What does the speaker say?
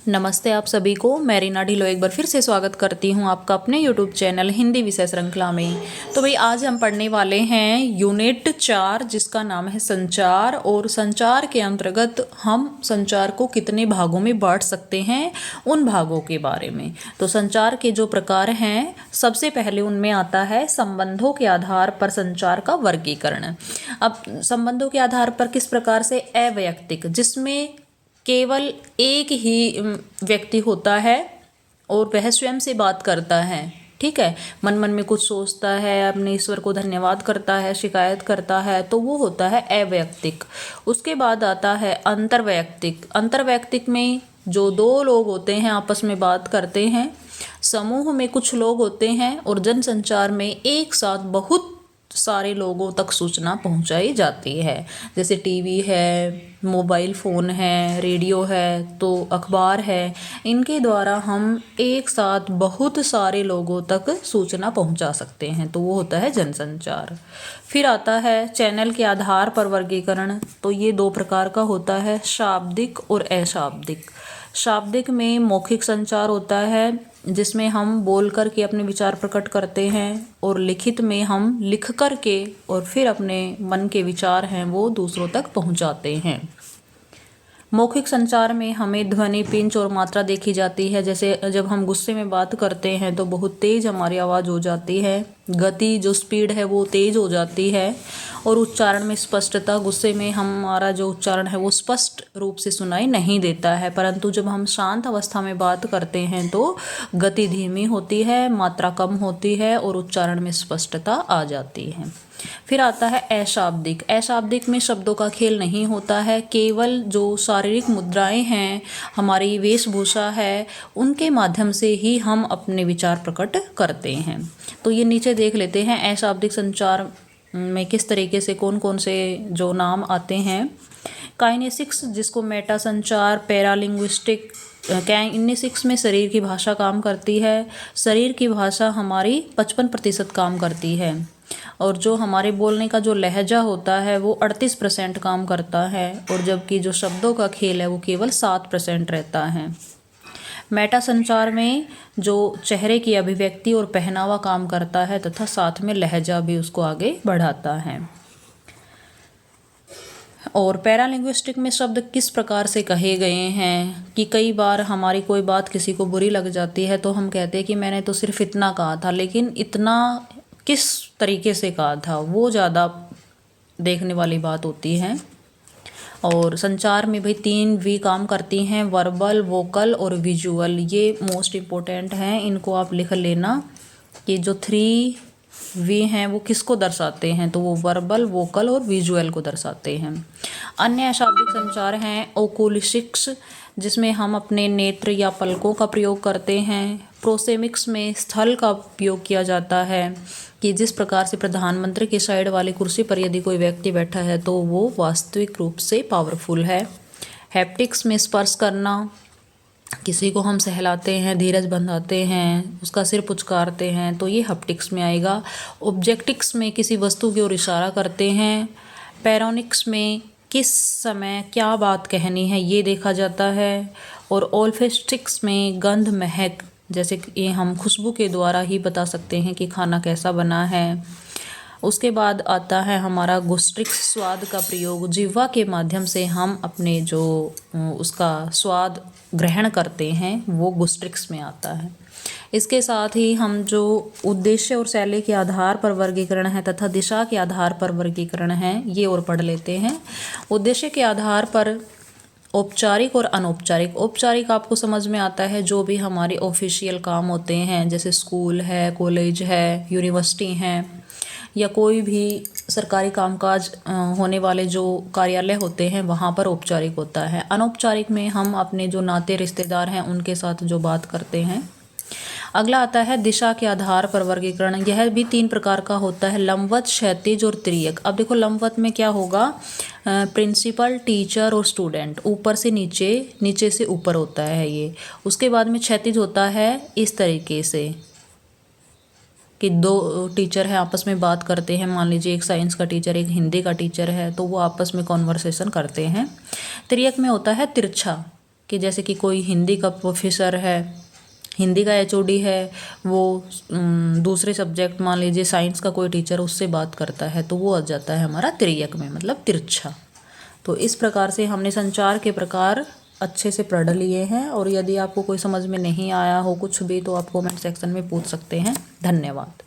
नमस्ते आप सभी को। मैं रीना ढिल्लो एक बार फिर से स्वागत करती हूं आपका अपने YouTube चैनल हिंदी विषय श्रृंखला में। तो भाई आज हम पढ़ने वाले हैं यूनिट 4 जिसका नाम है संचार। और संचार के अंतर्गत हम संचार को कितने भागों में बांट सकते हैं उन भागों के बारे में। तो संचार के जो प्रकार हैं, सबसे पहले उनमें आता है संबंधों के आधार पर संचार का वर्गीकरण। अब संबंधों के आधार पर किस प्रकार से? अवैयक्तिक, जिसमें केवल एक ही व्यक्ति होता है और वह स्वयं से बात करता है। ठीक है, मन मन में कुछ सोचता है, अपने ईश्वर को धन्यवाद करता है, शिकायत करता है, तो वो होता है अवैयक्तिक। उसके बाद आता है अंतर्वैयक्तिक। अंतर्वैयक्तिक में जो दो लोग होते हैं आपस में बात करते हैं, समूह में कुछ लोग होते हैं, और जनसंचार में एक साथ बहुत सारे लोगों तक सूचना पहुंचाई जाती है। जैसे टीवी है, मोबाइल फ़ोन है, रेडियो है, तो अखबार है, इनके द्वारा हम एक साथ बहुत सारे लोगों तक सूचना पहुंचा सकते हैं, तो वो होता है जनसंचार। फिर आता है चैनल के आधार पर वर्गीकरण। तो ये दो प्रकार का होता है, शाब्दिक और अशाब्दिक। शाब्दिक में मौखिक संचार होता है, जिसमें हम बोल कर के अपने विचार प्रकट करते हैं, और लिखित में हम लिख कर के और फिर अपने मन के विचार हैं वो दूसरों तक पहुंचाते हैं। मौखिक संचार में हमें ध्वनि, पिंच और मात्रा देखी जाती है। जैसे जब हम गुस्से में बात करते हैं तो बहुत तेज हमारी आवाज़ हो जाती है, गति जो स्पीड है वो तेज हो जाती है, और उच्चारण में स्पष्टता, गुस्से में हमारा जो उच्चारण है वो स्पष्ट रूप से सुनाई नहीं देता है। परंतु जब हम शांत अवस्था में बात करते हैं तो गति धीमी होती है, मात्रा कम होती है और उच्चारण में स्पष्टता आ जाती है। फिर आता है अशाब्दिक। अशाब्दिक में शब्दों का खेल नहीं होता है, केवल जो शारीरिक मुद्राएं हैं, हमारी वेशभूषा है, उनके माध्यम से ही हम अपने विचार प्रकट करते हैं। तो ये नीचे देख लेते हैं अशाब्दिक संचार में किस तरीके से कौन कौन से जो नाम आते हैं। काइनेसिक्स, जिसको मेटा संचार, पैरालिंग्विस्टिक। काइनेसिक्स में शरीर की भाषा काम करती है। शरीर की भाषा हमारी 55% काम करती है, और जो हमारे बोलने का जो लहजा होता है वो 38% काम करता है, और जबकि जो शब्दों का खेल है वो केवल 7% रहता है। मेटा संचार में जो चेहरे की अभिव्यक्ति और पहनावा काम करता है, तथा साथ में लहजा भी उसको आगे बढ़ाता है। और पैरालिंग्विस्टिक में शब्द किस प्रकार से कहे गए हैं कि कई बार हमारी कोई बात किसी को बुरी लग जाती है तो हम कहते हैं कि मैंने तो सिर्फ इतना कहा था, लेकिन इतना किस तरीके से कहा था वो ज़्यादा देखने वाली बात होती है। और संचार में भाई 3 वी काम करती हैं, वर्बल, वोकल और विजुअल। ये मोस्ट इम्पोर्टेंट हैं, इनको आप लिख लेना कि जो 3 वी हैं वो किसको दर्शाते हैं, तो वो वर्बल, वोकल और विजुअल को दर्शाते हैं। अन्य अशाब्दिक संचार हैं ओकुलिसिक्स, जिसमें हम अपने नेत्र या पलकों का प्रयोग करते हैं। प्रोसेमिक्स में स्थल का उपयोग किया जाता है, कि जिस प्रकार से प्रधानमंत्री की साइड वाली कुर्सी पर यदि कोई व्यक्ति बैठा है तो वो वास्तविक रूप से पावरफुल है। हैप्टिक्स में स्पर्श करना, किसी को हम सहलाते हैं, धीरज बंधाते हैं, उसका सिर पुचकारते हैं, तो ये हैप्टिक्स में आएगा। ऑब्जेक्टिक्स में किसी वस्तु की ओर इशारा करते हैं। पैरोनिक्स में किस समय क्या बात कहनी है ये देखा जाता है। और ओल्फैक्टिक्स में गंध, महक, जैसे कि हम खुशबू के द्वारा ही बता सकते हैं कि खाना कैसा बना है। उसके बाद आता है हमारा गुस्ट्रिक्स, स्वाद का प्रयोग। जिह्वा के माध्यम से हम अपने जो उसका स्वाद ग्रहण करते हैं वो गुस्ट्रिक्स में आता है। इसके साथ ही हम जो उद्देश्य और शैली के आधार पर वर्गीकरण है तथा दिशा के आधार पर वर्गीकरण है ये और पढ़ लेते हैं। उद्देश्य के आधार पर औपचारिक और अनौपचारिक। औपचारिक आपको समझ में आता है जो भी हमारे ऑफिशियल काम होते हैं, जैसे स्कूल है, कॉलेज है, यूनिवर्सिटी हैं, या कोई भी सरकारी कामकाज होने वाले जो कार्यालय होते हैं वहाँ पर औपचारिक होता है। अनौपचारिक में हम अपने जो नाते रिश्तेदार हैं उनके साथ जो बात करते हैं। अगला आता है दिशा के आधार पर वर्गीकरण। यह भी 3 प्रकार का होता है, लंबवत, क्षैतिज और तिर्यक। अब देखो लंबवत में क्या होगा, प्रिंसिपल, टीचर और स्टूडेंट, ऊपर से नीचे, नीचे से ऊपर होता है ये। उसके बाद में क्षैतिज होता है इस तरीके से कि 2 टीचर हैं आपस में बात करते हैं, मान लीजिए एक साइंस का टीचर एक हिंदी का टीचर है, तो वो आपस में कॉन्वर्सेशन करते हैं। तिर्यक में होता है तिरछा, कि जैसे कि कोई हिंदी का प्रोफेसर है, हिंदी का एचओडी है, वो दूसरे सब्जेक्ट मान लीजिए साइंस का कोई टीचर उससे बात करता है तो वो आ जाता है हमारा तिर्यक में, मतलब तिरछा। तो इस प्रकार से हमने संचार के प्रकार अच्छे से पढ़ लिए हैं। और यदि आपको कोई समझ में नहीं आया हो कुछ भी तो आप कमेंट सेक्शन में पूछ सकते हैं। धन्यवाद।